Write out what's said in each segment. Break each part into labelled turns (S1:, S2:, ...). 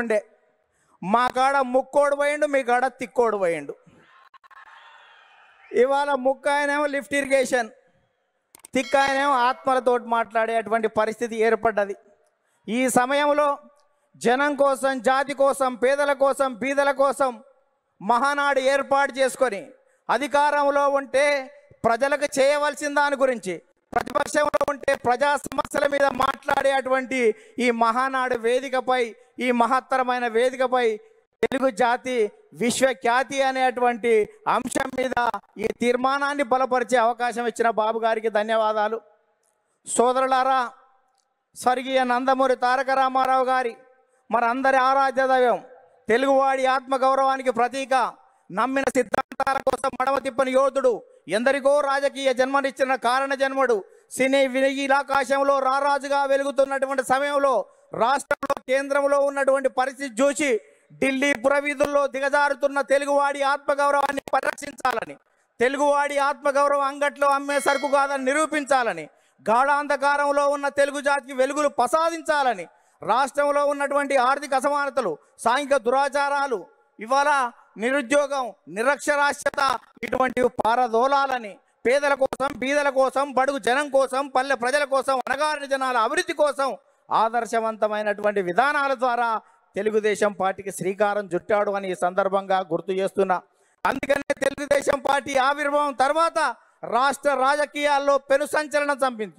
S1: ఉండే, మా కాడ ముక్కోడు పోయిండు, మీ కాడ తిక్కోడు పోయిండు. ఇవాళ ముక్క ఆయనేమో లిఫ్ట్ ఇరిగేషన్, తిక్క ఆయనేమో ఆత్మలతోటి మాట్లాడేటువంటి పరిస్థితి ఏర్పడ్డది. ఈ సమయంలో జనం కోసం, జాతి కోసం, పేదల కోసం, బీదల కోసం మహానాడు ఏర్పాటు చేసుకొని అధికారంలో ఉంటే ప్రజలకు చేయవలసిన దాని గురించి, ప్రతిపక్షంలో ఉంటే ప్రజా సమస్యల మీద మాట్లాడేటువంటి ఈ మహానాడు వేదికపై, ఈ మహత్తరమైన వేదికపై తెలుగు జాతి విశ్వఖ్యాతి అనేటువంటి అంశం మీద ఈ తీర్మానాన్ని బలపరిచే అవకాశం ఇచ్చిన బాబు గారికి ధన్యవాదాలు. సోదరులారా, స్వర్గీయ నందమూరి తారక రామారావు గారి మనందరి ఆరాధ్య దైవం, తెలుగువాడి ఆత్మగౌరవానికి ప్రతీక, నమ్మిన సిద్ధాంతాల కోసం మడమ తిప్పని యోధుడు, ఎందరికో రాజకీయ జన్మనిచ్చిన కారణ జన్ముడు, సినీ వినీలాకాశంలో రారాజుగా వెలుగుతున్నటువంటి సమయంలో రాష్ట్రంలో, కేంద్రంలో ఉన్నటువంటి పరిస్థితి చూసి ఢిల్లీ పురవీధుల్లో దిగజారుతున్న తెలుగువాడి ఆత్మగౌరవాన్ని పరిరక్షించాలని, తెలుగువాడి ఆత్మగౌరవం అంగట్లో అమ్మే సరుకు కాదని నిరూపించాలని, గాఢాంధకారంలో ఉన్న తెలుగు జాతికి వెలుగులు ప్రసాదించాలని, రాష్ట్రంలో ఉన్నటువంటి ఆర్థిక అసమానతలు, సాంఘిక దురాచారాలు, ఇవాళ నిరుద్యోగం, నిరక్షరాస్యత ఇటువంటివి పారదోలాలని, పేదల కోసం, బీదల కోసం, బడుగు జనం కోసం, పల్లె ప్రజల కోసం, అణగారిన జనాల అభివృద్ధి కోసం ఆదర్శవంతమైనటువంటి విధానాల ద్వారా తెలుగుదేశం పార్టీకి శ్రీకారం చుట్టాడు అని ఈ సందర్భంగా గుర్తు చేస్తున్నా. అందుకనే తెలుగుదేశం పార్టీ ఆవిర్భావం తర్వాత రాష్ట్ర రాజకీయాల్లో పెను సంచలనం చంపింది.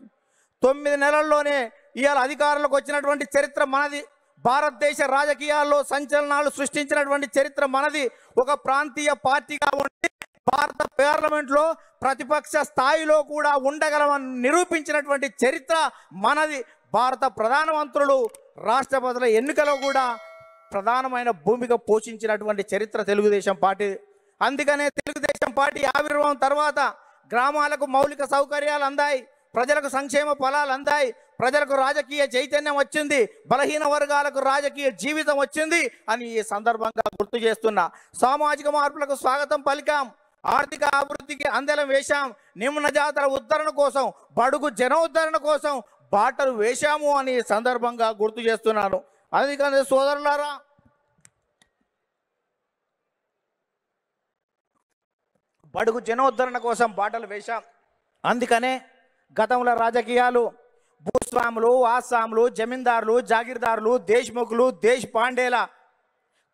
S1: 9 నెలల్లోనే ఇవాళ అధికారంలోకి వచ్చినటువంటి చరిత్ర మనది. భారతదేశ రాజకీయాల్లో సంచలనాలు సృష్టించినటువంటి చరిత్ర మనది. ఒక ప్రాంతీయ పార్టీగా ఉండి భారత పార్లమెంట్లో ప్రతిపక్ష స్థాయిలో కూడా ఉండగలమని నిరూపించినటువంటి చరిత్ర మనది. భారత ప్రధానమంత్రులు, రాష్ట్రపతుల ఎన్నికలో కూడా ప్రధానమైన భూమిక పోషించినటువంటి చరిత్ర తెలుగుదేశం పార్టీ. అందుకనే తెలుగుదేశం పార్టీ ఆవిర్భావం తర్వాత గ్రామాలకు మౌలిక సౌకర్యాలు అందాయి, ప్రజలకు సంక్షేమ ఫలాలు అందాయి, ప్రజలకు రాజకీయ చైతన్యం వచ్చింది, బలహీన వర్గాలకు రాజకీయ జీవితం వచ్చింది అని ఈ సందర్భంగా గుర్తు చేస్తున్నా. సామాజిక మార్పులకు స్వాగతం పలికాం, ఆర్థిక అభివృద్ధికి అందలం వేశాం, నిమ్న జాతుల ఉద్ధరణ కోసం, బడుగు జన ఉద్ధరణ కోసం బాటలు వేశాము అని సందర్భంగా గుర్తు చేస్తున్నాను. అందుకని సోదరులారా, బడుగు జనోద్ధరణ కోసం బాటలు వేశాం. అందుకనే గతంలో రాజకీయాలు భూస్వాములు, ఆసాములు, జమీందారులు, జాగీర్దారులు, దేశ్ముఖులు, దేశ్ పాండేల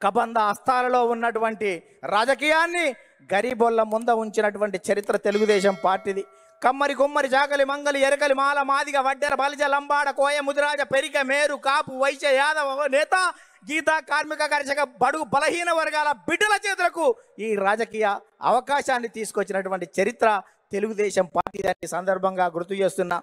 S1: కబంధ హస్తాలలో ఉన్నటువంటి రాజకీయాన్ని గరీబోళ్ళ ముంద ఉంచినటువంటి చరిత్ర తెలుగుదేశం పార్టీది. కమ్మరి, కుమ్మరి, జాకలి, మంగలి, ఎరకలి, మాల, మాదిగ, వడ్డెర, బలిజ, లంబాడ, కోయ, ముదిరాజ, పెరిక, మేరు, కాపు, వైశ్య, యాదవ, నేత, గీత, కార్మిక, కర్షక, బడుగు బలహీన వర్గాల బిడ్డల చేతులకు ఈ రాజకీయ అవకాశాన్ని తీసుకొచ్చినటువంటి చరిత్ర తెలుగుదేశం పార్టీ సందర్భంగా గుర్తు చేస్తున్నా.